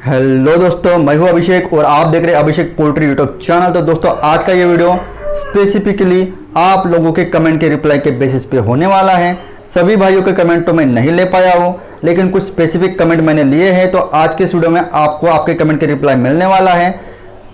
Hello दोस्तों, मैं हूं अभिषेक और आप देख रहे हैं अभिषेक पोल्ट्री यूट्यूब चैनल। तो दोस्तों, आज का ये वीडियो स्पेसिफिकली आप लोगों के कमेंट के रिप्लाई के बेसिस पे होने वाला है। सभी भाइयों के कमेंट तो मैं नहीं ले पाया हूं, लेकिन कुछ स्पेसिफिक कमेंट मैंने लिए हैं। तो आज के इस वीडियो में आपको आपके कमेंट के रिप्लाई मिलने वाला है।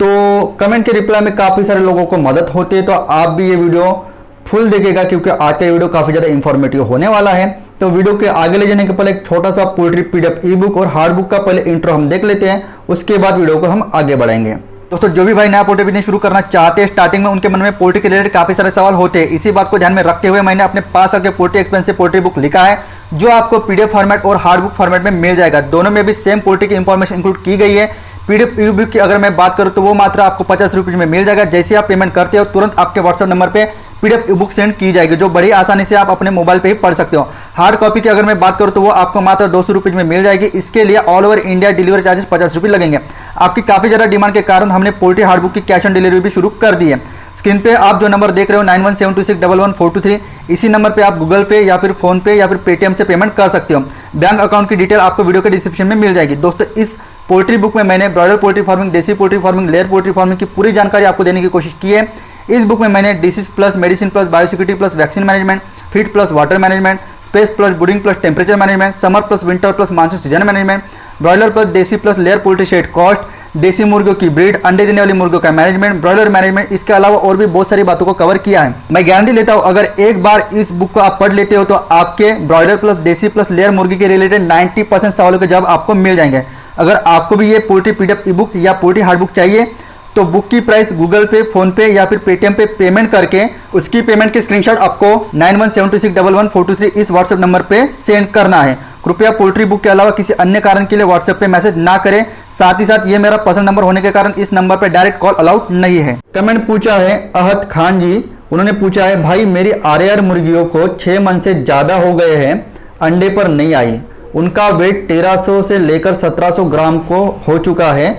तो कमेंट के रिप्लाई में काफ़ी सारे लोगों को मदद होती है, तो आप भी ये वीडियो फुल देखिएगा क्योंकि आज का वीडियो काफ़ी ज़्यादा इंफॉर्मेटिव होने वाला है। तो वीडियो के आगे ले जाने के पहले एक छोटा सा पोल्ट्री पीडीएफ ई बुक और हार्ड बुक का पहले इंट्रो हम देख लेते हैं, उसके बाद वीडियो को हम आगे बढ़ाएंगे। दोस्तों, जो भी भाई नया पोल्ट्री बिजनेस शुरू करना चाहते हैं, स्टार्टिंग में उनके मन में पोल्ट्री के रिलेटेड काफ़ी सारे सवाल होते हैं। इसी बात को ध्यान में रखते हुए मैंने अपने 5 साल के पोल्ट्री एक्सपेंस से पोल्ट्री बुक लिखा है, जो आपको पीडीएफ फॉर्मेट और हार्ड बुक फॉर्मेट में मिल जाएगा। दोनों में भी सेम पोल्ट्री की इंफॉर्मेशन इंक्लूड की गई है। पीडीएफ ई बुक की अगर मैं बात करूं तो वो मात्र आपको 50 रुपये में मिल जाएगा। जैसे आप पेमेंट करते हो तुरंत आपके व्हाट्सएप नंबर पे पीडीएफ ई बुक सेंड की जाएगी, जो बड़ी आसानी से आप अपने मोबाइल पे ही पढ़ सकते हो। हार्ड कॉपी की अगर मैं बात करूं तो वो आपको मात्र 200 रुपये में मिल जाएगी। इसके लिए all over India delivery charges 50 रुपये लगेंगे। आपकी काफ़ी ज़्यादा डिमांड के कारण हमने पोल्ट्री हार्ड बुक की कैश ऑन डिलीवरी भी शुरू कर दी है। स्क्रीन पे आप जो नंबर देख रहे हो 9172611423, इसी नंबर पे आप गूगल पे या फिर फोन पे या फिर पेटीएम से पेमेंट कर सकते हो। बैंक अकाउंट की डिटेल आपको वीडियो के डिस्क्रिप्शन में मिल जाएगी। दोस्तों, इस पोल्ट्री बुक में मैंने ब्रॉयलर पोल्ट्री फार्मिंग, देसी poultry farming, layer poultry farming की पूरी जानकारी आपको देने की कोशिश की है। इस बुक में मैंने disease plus medicine plus biosecurity plus vaccine management, feed plus water management, space plus breeding plus temperature management, summer plus winter plus monsoon season management, broiler plus desi plus layer poultry shed cost, desi मुर्गियों की breed, अंडे देने वाली मुर्गियों का management, broiler management, इसके अलावा और भी बहुत सारी बातों को कवर किया है। मैं गारंटी लेता हूं, अगर एक बार इस बुक को आप पढ़ लेते हो तो आपके broiler plus desi plus layer मुर्गी के रिलेटेड 90% सवालों के जवाब आपको मिल जाएंगे। अगर आपको भी ये पोल्ट्री पीडीएफ ई बुक या पोल्ट्री हार्ड बुक चाहिए तो बुक की प्राइस गूगल पे, फोन पे या फिर पेटीएम पे पेमेंट करके उसकी पेमेंट की स्क्रीनशॉट आपको 9172611423 इस व्हाट्सएप नंबर पे सेंड करना है। कृपया पोल्ट्री बुक के अलावा किसी अन्य कारण के लिए व्हाट्सएप पे मैसेज ना करें। साथ ही साथ ये मेरा पर्सनल नंबर होने के कारण इस नंबर पे डायरेक्ट कॉल अलाउड नहीं है। कमेंट पूछा है अहद खान जी, उन्होंने पूछा है भाई मेरी आरएआर मुर्गियों को 6 मंथ से ज़्यादा हो गए हैं, अंडे पर नहीं आई, उनका वेट 1300 से लेकर 1700 ग्राम को हो चुका है,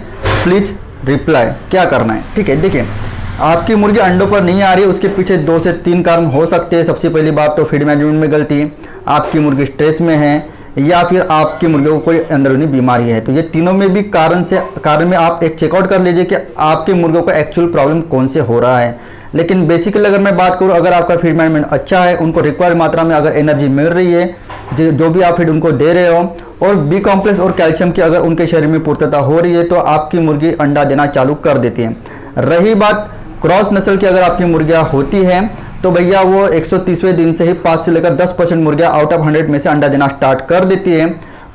प्लीज रिप्लाई, क्या करना है? ठीक है, देखिए आपकी मुर्गी अंडों पर नहीं आ रही है, उसके पीछे 2 से 3 कारण हो सकते हैं। सबसे पहली बात तो फीड मैनेजमेंट में गलती, आपकी मुर्गी स्ट्रेस में है, या फिर आपकी मुर्गियों को कोई अंदरूनी बीमारी है। तो ये तीनों में भी कारण में आप एक चेकआउट कर लीजिए कि आपके मुर्गियों को एक्चुअल प्रॉब्लम कौन से हो रहा है। लेकिन बेसिकली अगर मैं बात करूँ, अगर आपका फीड मैनेजमेंट अच्छा है, उनको रिक्वायर्ड मात्रा में अगर एनर्जी मिल रही है, जो भी आप फीड उनको दे रहे हो, और बी कॉम्प्लेक्स और कैल्शियम की अगर उनके शरीर में पूर्तता हो रही है, तो आपकी मुर्गी अंडा देना चालू कर देती है। रही बात क्रॉस नस्ल की, अगर आपकी मुर्गियाँ होती हैं तो भैया वो 130वें दिन से ही 5 से लेकर 10% मुर्गियाँ आउट ऑफ 100 में से अंडा देना स्टार्ट कर देती है।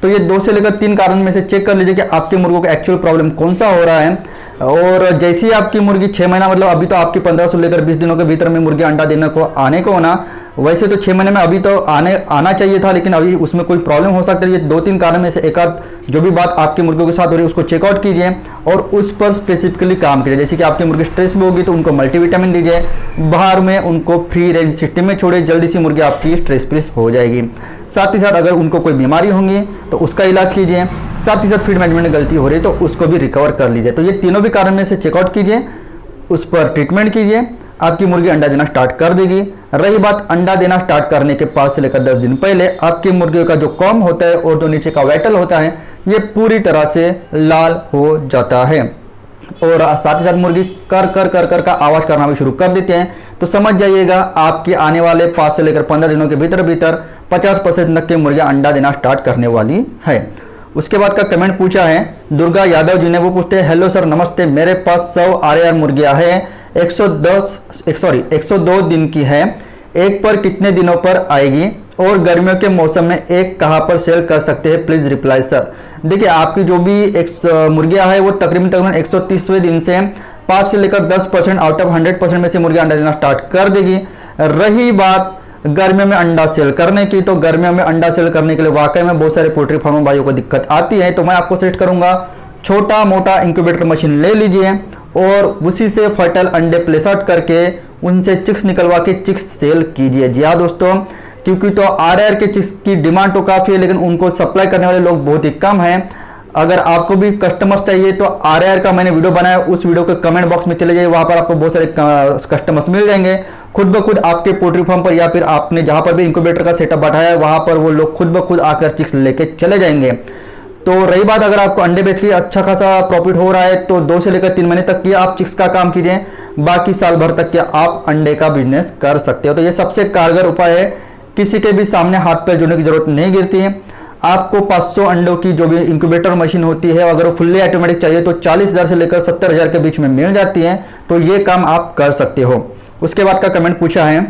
तो ये 2 से लेकर 3 कारण में से चेक कर लीजिए कि आपकी मुर्गों का एक्चुअल प्रॉब्लम कौन सा हो रहा है। और जैसे ही आपकी मुर्गी 6 महीना, मतलब अभी तो आपकी 15 से लेकर 20 दिनों के भीतर में मुर्गी अंडा देने को आने को होना, वैसे तो 6 महीने में अभी तो आना चाहिए था, लेकिन अभी उसमें कोई प्रॉब्लम हो सकती है। ये 2-3 कारण में से एक आध जो भी बात आपकी मुर्गियों के साथ हो रही है उसको चेकआउट कीजिए और उस पर स्पेसिफिकली काम कीजिए। जैसे कि आपकी मुर्गी स्ट्रेस में होगी तो उनको मल्टीविटामिन दीजिए, बाहर में उनको फ्री रेंज सिस्टम में छोड़े, जल्दी सी मुर्गी आपकी स्ट्रेस फ्री हो जाएगी। साथ ही साथ अगर उनको कोई बीमारी होंगी तो उसका इलाज कीजिए। साथ ही साथ फीड मैनेजमेंट में गलती हो रही है तो उसको भी रिकवर कर लीजिए। तो ये तीनों भी कारण में से चेकआउट कीजिए, उस पर ट्रीटमेंट कीजिए, आपकी मुर्गी अंडा देना स्टार्ट कर देगी। रही बात अंडा देना स्टार्ट करने के 5 से लेकर 10 दिन पहले, आपकी मुर्गियों का जो कॉम होता है और जो नीचे का वेटल होता है ये पूरी तरह से लाल हो जाता है, और साथ ही साथ मुर्गी कर कर कर कर का आवाज़ करना भी शुरू कर देते हैं। तो समझ जाइएगा आपकी आने वाले 5 से लेकर 15 दिनों के भीतर 50% तक की मुर्गियाँ अंडा देना स्टार्ट करने वाली है। उसके बाद का कमेंट पूछा है दुर्गा यादव जी ने, वो पूछते हैं हेलो सर नमस्ते, मेरे पास 100 आरएआर मुर्गियाँ हैं, 102 दिन की है, एक पर कितने दिनों पर आएगी और गर्मियों के मौसम में एक कहाँ पर सेल कर सकते हैं, प्लीज रिप्लाई सर। देखिए आपकी जो भी मुर्गियाँ है वो तकरीबन 130वें दिन से 5 से लेकर 10% आउट ऑफ 100% में से मुर्गियाँ अंडा देना स्टार्ट कर देगी। रही बात गर्मियों में अंडा सेल करने की, तो गर्मियों में अंडा सेल करने के लिए वाकई में बहुत सारे पोल्ट्री फार्म भाइयों को दिक्कत आती है। तो मैं आपको सजेस्ट करूंगा छोटा मोटा इंक्यूबेटर मशीन ले लीजिए और उसी से फर्टाइल अंडे प्लेस आउट करके उनसे चिक्स निकलवा के चिक्स सेल कीजिए। जी हाँ दोस्तों, क्योंकि तो आरआर के चिक्स की डिमांड तो काफ़ी है, लेकिन उनको सप्लाई करने वाले लोग बहुत ही कम हैं। अगर आपको भी कस्टमर्स चाहिए तो आरआर का मैंने वीडियो बनाया, उस वीडियो के कमेंट बॉक्स में चले जाइए, वहाँ पर आपको बहुत सारे कस्टमर्स मिल जाएंगे। खुद ब खुद आपके पोल्ट्री फार्म पर या फिर आपने जहाँ पर भी इंक्यूबेटर का सेटअप बैठाया है वहाँ पर वो लोग खुद ब खुद आकर चिक्स लेके चले जाएंगे। तो रही बात अगर आपको अंडे बेच के अच्छा खासा प्रॉफिट हो रहा है तो 2 से लेकर 3 महीने तक की आप चिक्स का काम कीजिए, बाकी साल भर तक के आप अंडे का बिजनेस कर सकते हो। तो ये सबसे कारगर उपाय है, किसी के भी सामने हाथ पैर जोड़ने की जरूरत नहीं गिरती है। आपको 500 अंडों की जो भी इंक्यूबेटर मशीन होती है, अगर वो फुल्ली ऑटोमेटिक चाहिए तो 40,000 से लेकर 70,000 के बीच में मिल जाती है। तो ये काम आप कर सकते हो। उसके बाद का कमेंट पूछा है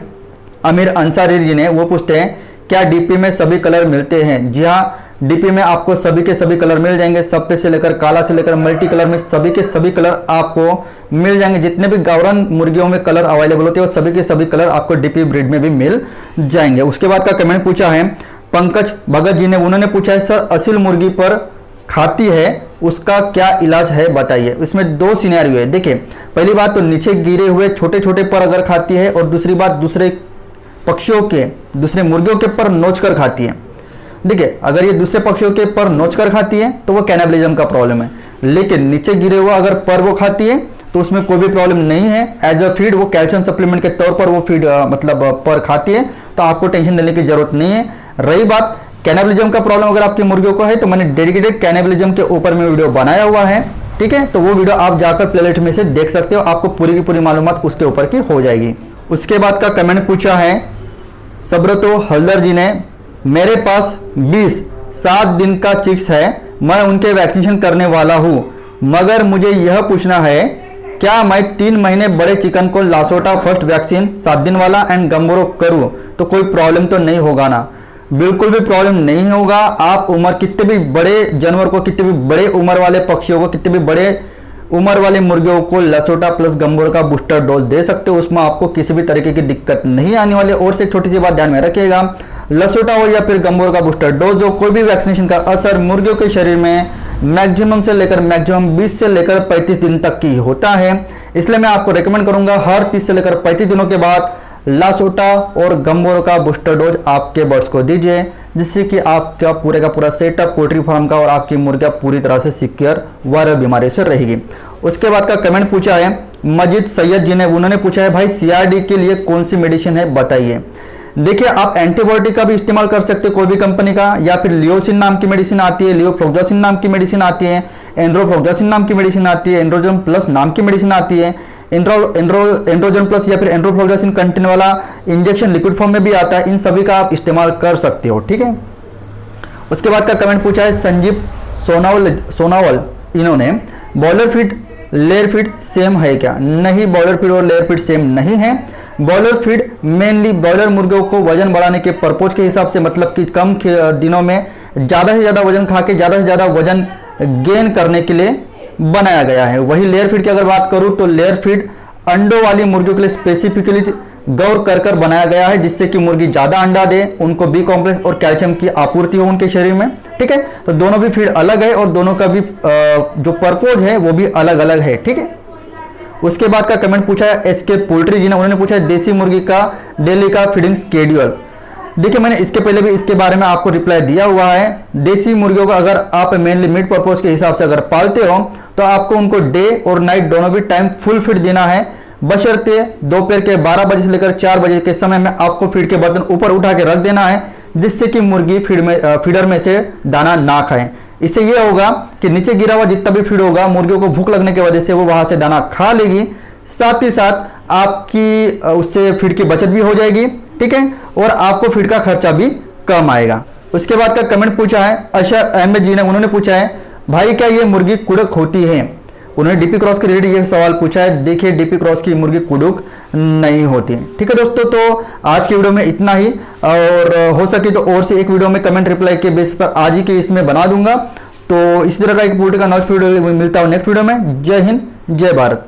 अमीर अंसारी जी ने, वो पूछते हैं क्या डीपी में सभी कलर मिलते हैं? जी हाँ, डीपी में आपको सभी के सभी कलर मिल जाएंगे, सफेद से लेकर काला से लेकर मल्टी कलर में सभी के सभी कलर आपको मिल जाएंगे। जितने भी गावरान मुर्गियों में कलर अवेलेबल होते हैं वो सभी के सभी कलर आपको डीपी ब्रीड में भी मिल जाएंगे। उसके बाद का कमेंट पूछा है पंकज भगत जी ने, उन्होंने पूछा है सर असील मुर्गी पर खाती है उसका क्या इलाज है बताइए। इसमें 2 सिनेरियो है। देखिए, पहली बात तो नीचे गिरे हुए छोटे छोटे पर अगर खाती है, और दूसरी बात दूसरे पक्षियों के, दूसरे मुर्गियों के पर नोच कर खाती है। देखिए, अगर ये दूसरे पक्षियों के पर नोच कर खाती है तो वो कैनिबलिज्म का प्रॉब्लम है, लेकिन नीचे गिरे हुआ अगर पर वो खाती है तो उसमें कोई भी प्रॉब्लम नहीं है। एज अ फीड वो कैल्शियम सप्लीमेंट के तौर पर वो फीड मतलब पर खाती है, तो आपको टेंशन लेने की जरूरत नहीं है। रही बात कैनिबलिज्म का प्रॉब्लम अगर आपकी मुर्गियों को है तो मैंने डेडिकेटेड कैनिबलिज्म के ऊपर में वीडियो बनाया हुआ है, ठीक है। तो वो वीडियो आप जाकर प्लेलिस्ट में से देख सकते हो, आपको पूरी की पूरी मालूमात उसके ऊपर की हो जाएगी। उसके बाद का कमेंट पूछा है सब्रतो हल्दर जी ने, मेरे पास 7 दिन का चिक्स है, मैं उनके वैक्सीनेशन करने वाला हूं, मगर मुझे यह पूछना है क्या मैं 3 महीने बड़े चिकन को लासोटा फर्स्ट वैक्सीन 7 दिन वाला एंड गंबोरो करूं तो कोई प्रॉब्लम तो नहीं होगा ना? बिल्कुल भी प्रॉब्लम नहीं होगा। आप उम्र कितने भी बड़े जानवर को, कितने भी बड़े उम्र वाले पक्षियों को, कितने भी बड़े उम्र वाले मुर्गियों को लसोटा प्लस गंबोर का बूस्टर डोज दे सकते हो, उसमें आपको किसी भी तरीके की दिक्कत नहीं आने वाली। और से एक छोटी सी बात ध्यान में रखिएगा, लसोटा हो या फिर गंबोर का बूस्टर डोज हो, कोई भी वैक्सीनेशन का असर मुर्गियों के शरीर में मैक्सिमम से लेकर मैक्सिमम 20 से लेकर 35 दिन तक की होता है। इसलिए मैं आपको रेकमेंड करूंगा हर 30 से लेकर 35 दिनों के बाद लासोटा और गंबोर का बूस्टर डोज आपके बर्ड्स को दीजिए, जिससे कि आपका पूरे का पूरा सेटअप पोल्ट्री फार्म का और आपकी मुर्गियां पूरी तरह से सिक्योर वायरल बीमारी से रहेगी। उसके बाद का कमेंट पूछा है मजिद सैयद जी ने, उन्होंने पूछा है भाई सीआरडी के लिए कौन सी मेडिसिन है बताइए। देखिए, आप एंटीबायोटिक का भी इस्तेमाल कर सकते हो कोई भी कंपनी का, या फिर लियोसिन नाम की मेडिसिन आती है, लियोफ्लोक्सासिन नाम की मेडिसिन आती है, एंड्रोफ्लोक्सासिन नाम की मेडिसिन आती है, एंड्रोजन प्लस नाम की मेडिसिन आती है, एंड्रोजन प्लस या फिर एंड्रोफ्लोक्सासिन कंटेंट वाला इंजेक्शन लिक्विड फॉर्म में भी आता है। इन सभी का आप इस्तेमाल कर सकते हो, ठीक है। उसके बाद का कमेंट पूछा है संजीव सोनावल, इन्होंने boiler feed layer feed same है क्या? नहीं, बॉयलर फीड और लेयर फीड सेम नहीं है। बॉयलर फीड मेनली बॉयलर मुर्गियों को वजन बढ़ाने के पर्पज के हिसाब से, मतलब कि कम दिनों में ज़्यादा से ज़्यादा वजन खा के ज़्यादा से ज़्यादा वजन गेन करने के लिए बनाया गया है। वही लेयर फीड की अगर बात करूं तो लेयर फीड अंडों वाली मुर्गियों के लिए स्पेसिफिकली गौर कर बनाया गया है, जिससे कि मुर्गी ज़्यादा अंडा दे, उनको बी कॉम्प्लेक्स और कैल्शियम की आपूर्ति हो उनके शरीर में, ठीक है। तो दोनों भी फीड अलग है और दोनों का भी जो पर्पज है वो भी अलग अलग है, ठीक है। उसके बाद का कमेंट पूछा है एसके पोल्ट्री जी ने, उन्होंने पूछा है देसी मुर्गी का डेली का फीडिंग स्केड्यूल। देखिए, मैंने इसके पहले भी इसके बारे में आपको रिप्लाई दिया हुआ है। देसी मुर्गियों को अगर आप मेनली मीट पर्पज के हिसाब से अगर पालते हो तो आपको उनको डे और नाइट दोनों भी टाइम फुल फीड देना है, बशर्ते दोपहर के 12 बजे से लेकर 4 बजे के समय में आपको फीड के बर्तन ऊपर उठा के रख देना है, जिससे कि मुर्गी फीडर में से दाना ना खाए। इससे ये होगा कि नीचे गिरा हुआ जितना भी फीड होगा मुर्गियों को भूख लगने की वजह से वो वहां से दाना खा लेगी, साथ ही साथ आपकी उससे फीड की बचत भी हो जाएगी, ठीक है, और आपको फीड का खर्चा भी कम आएगा। उसके बाद का कमेंट पूछा है अशर अहमद जी ने, उन्होंने पूछा है भाई क्या ये मुर्गी कुड़क होती है? उन्होंने डीपी क्रॉस के रिलेटेड ये सवाल पूछा है। देखिए, डीपी क्रॉस की मुर्गी कुड़क नहीं होती, ठीक है दोस्तों। तो आज की वीडियो में इतना ही, और हो सके तो और से एक वीडियो में कमेंट रिप्लाई के बेस पर आज ही के इसमें बना दूंगा। तो इसी तरह का एक पोल्ट्री का नेक्स्ट वीडियो मिलता हूँ नेक्स्ट वीडियो में। जय हिंद, जय भारत।